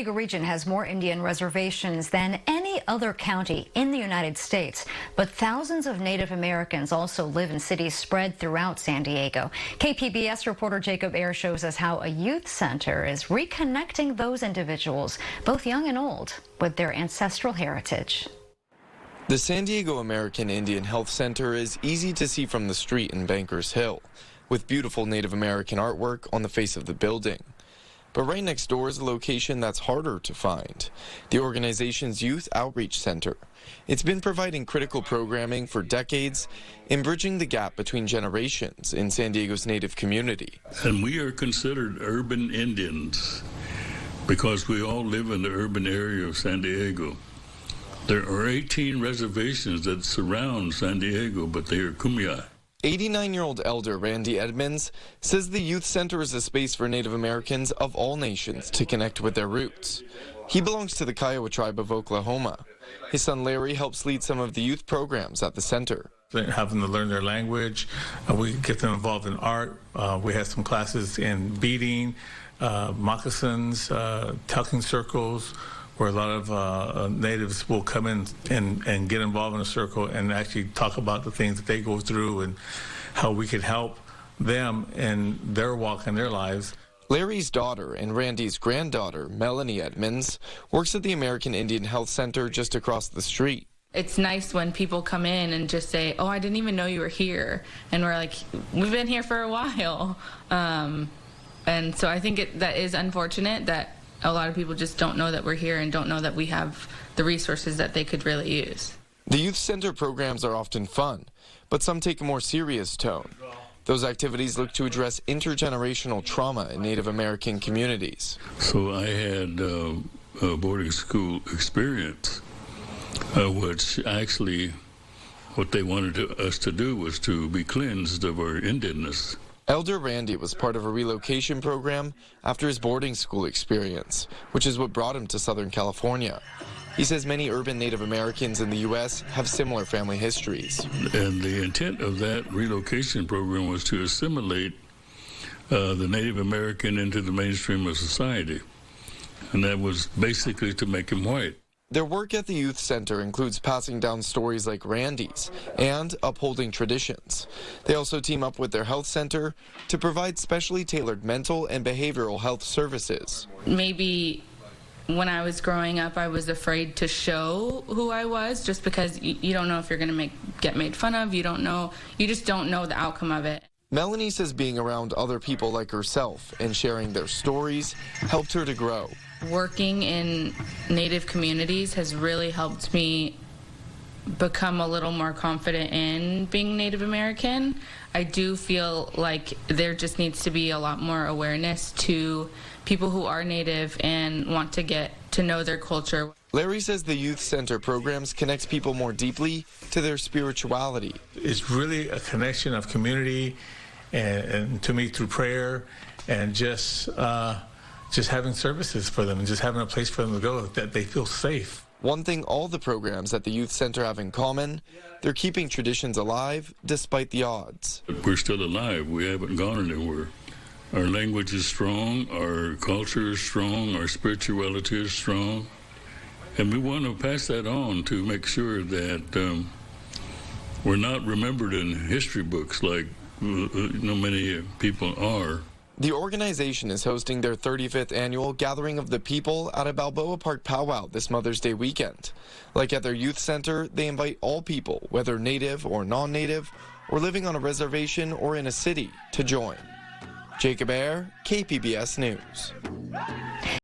Diego region has more Indian reservations than any other county in the United States, but thousands of Native Americans also live in cities spread throughout San Diego. KPBS reporter Jacob Ayer shows us how a youth center is reconnecting those individuals, both young and old, with their ancestral heritage. The San Diego American Indian Health Center is easy to see from the street in Bankers Hill, with beautiful Native American artwork on the face of the building. But right next door is a location that's harder to find, the organization's Youth Outreach Center. It's been providing critical programming for decades and bridging the gap between generations in San Diego's Native community. And we are considered urban Indians because we all live in the urban area of San Diego. There are 18 reservations that surround San Diego, but they are Kumeyaay. 89-year-old elder Randy Edmonds says the youth center is a space for Native Americans of all nations to connect with their roots. He belongs to the Kiowa tribe of Oklahoma. His son Larry helps lead some of the youth programs at the center. Have them to learn their language. We get them involved in art. We have some classes in beading, moccasins, tucking circles, where a lot of natives will come in and get involved in a circle and actually talk about the things that they go through and how we could help them in their walk in their lives. Larry's daughter and Randy's granddaughter, Melanie Edmonds, works at the American Indian Health Center just across the street. It's nice when people come in and just say, oh, I didn't even know you were here. And we're like, we've been here for a while. And so I think that is unfortunate that a lot of people just don't know that we're here and don't know that we have the resources that they could really use. The youth center programs are often fun, but some take a more serious tone. Those activities look to address intergenerational trauma in Native American communities. So I had a boarding school experience, which actually what they wanted us to do was to be cleansed of our Indianness. Elder Randy was part of a relocation program after his boarding school experience, which is what brought him to Southern California. He says many urban Native Americans in the U.S. have similar family histories. And the intent of that relocation program was to assimilate the Native American into the mainstream of society. And that was basically to make him white. Their work at the youth center includes passing down stories like Randy's and upholding traditions. They also team up with their health center to provide specially tailored mental and behavioral health services. Maybe when I was growing up, I was afraid to show who I was just because you don't know if you're going to get made fun of. You just don't know the outcome of it. Melanie says being around other people like herself and sharing their stories helped her to grow. Working in Native communities has really helped me become a little more confident in being Native American. I do feel like there just needs to be a lot more awareness to people who are Native and want to get to know their culture. Larry says the youth center programs connect people more deeply to their spirituality. It's really a connection of community and to me through prayer and just having services for them and just having a place for them to go that they feel safe. One thing all the programs at the youth center have in common, they're keeping traditions alive despite the odds. We're still alive. We haven't gone anywhere. Our language is strong, our culture is strong, our spirituality is strong. And we want to pass that on to make sure that we're not remembered in history books like many people are. The organization is hosting their 35th annual Gathering of the People at a Balboa Park powwow this Mother's Day weekend. Like at their youth center, they invite all people, whether native or non-native, or living on a reservation or in a city, to join. Jacob Ayer, KPBS News.